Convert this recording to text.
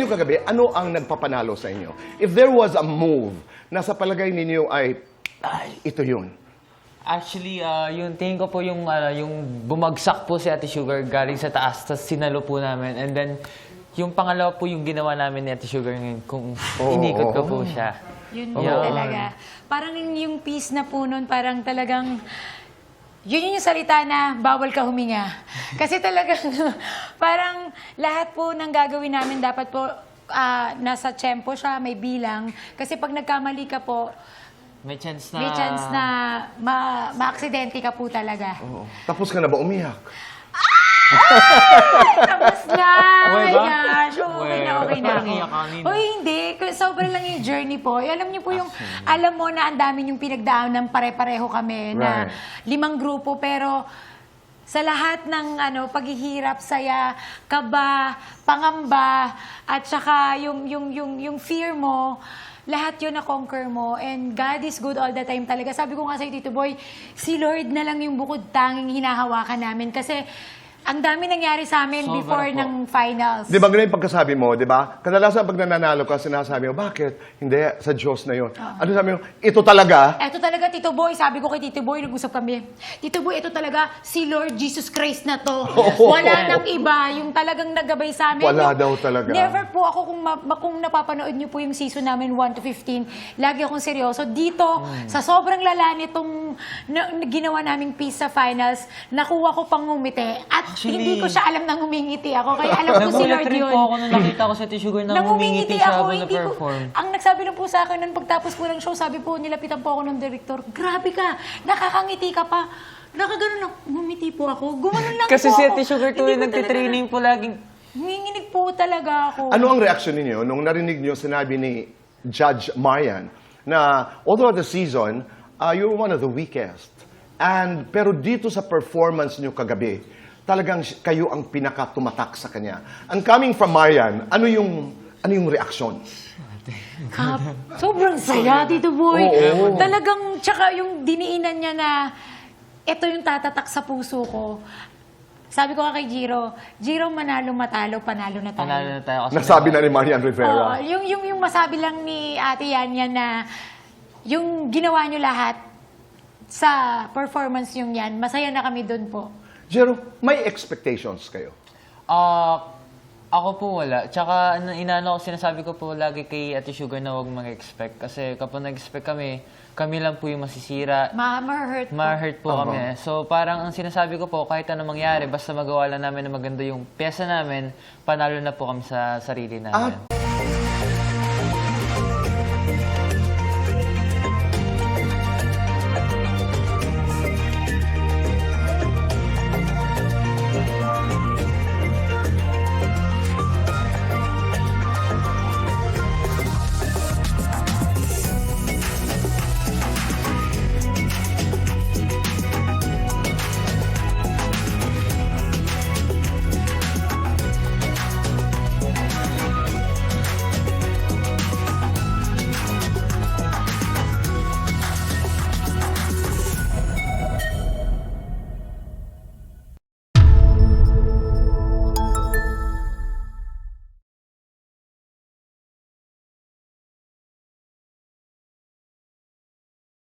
niyo kagabi, ano ang nagpapanalo sa inyo? If there was a move na sa palagay ninyo ay ito yun. Actually, yung tingin ko po yung bumagsak po si Ate Sugar galing sa taas, tapos sinalo po namin. And then, yung pangalawa po yung ginawa namin ni Ate Sugar ngayon, kung inikot ko po siya. Yun na talaga. Parang yung piece na po nun, parang talagang, yun yung salita na bawal ka huminga. Kasi talagang, parang lahat po ng gagawin namin dapat po, nasa tempo siya, may bilang. Kasi pag nagkamali ka po, May chance na ma-aksidente ka po talaga. Oo. Tapos ka na ba umiyak? Tapos na! Oh my ba? gosh! Okay na ako. Iyak kanina. Uy, hindi. Sobrang lang yung journey po. Alam niyo po yung, alam mo na ang dami yung pinagdaanan, pare-pareho kami na 5 grupo, pero sa lahat ng paghihirap, saya, kaba, pangamba, at saka yung fear mo, lahat yun na-conquer mo. And God is good all the time talaga. Sabi ko nga sa'yo, Tito Boy, si Lord na lang yung bukod tanging hinahawakan namin. Kasi ang dami nangyari sa amin before ng finals. Di ba ganun yung pagkasabi mo, di ba? Kadalasan pag nananalo ka, sinasabi mo, bakit? Hindi, sa Diyos na yun. Ano sabi mo? Ito talaga? Ito talaga, Tito Boy. Sabi ko kay Tito Boy, nag-usap kami. Tito Boy, ito talaga, si Lord Jesus Christ na to. Wala nang iba. Yung talagang nagabay sa amin. Wala daw talaga. Never po ako, kung napapanood niyo po yung season namin 1 to 15, lagi akong seryoso. Dito, sa sobrang lala nitong ginawa naming piece sa finals, nakuha ko pang ngumiti. At hindi ko siya alam na ngumingiti ako. Kaya alam ko si Lord rin yun. po ako nung nakita ko sa Ate Sugar na ngumingiti siya habang na-perform. Ang nagsabi lang po sa akin, nung pagtapos po ng show, sabi po, nilapitan po ako ng director, grabe ka, nakakangiti ka pa. Nakaganon lang, ngumiti po ako. Gumanon lang Kasi po si ako. Ate Sugar Hindi tuloy ko nagtitraining po laging. Huminginig po talaga ako. Ano ang reaksyon ninyo nung narinig niyo sinabi ni Judge Marian na although the season, you're one of the weakest. Pero dito sa performance niyo kagabi, talagang kayo ang pinaka-tumatak sa kanya. And coming from Marian, ano yung reaksyon? Sobrang saya, Tito Boy. Oo. Talagang, tsaka yung diniinan niya na ito yung tatatak sa puso ko. Sabi ko kay Jiro, manalo matalo, panalo na tayo. Panalo na tayo. Kasi Nasabi na ni Marian Rivera. Yung masabi lang ni Ate Yanya na yung ginawa niyo lahat sa performance yung yan, masaya na kami doon po. Jero, may expectations kayo? Ako po wala. Tsaka sinasabi ko po lagi kay Ate Sugar na huwag mag-expect. Kasi kapag nag-expect kami lang po yung masisira. Ma-hurt po kami. So parang ang sinasabi ko po, kahit ano mangyari, basta magawa lang namin na maganda yung pyesa namin, panalo na po kami sa sarili namin.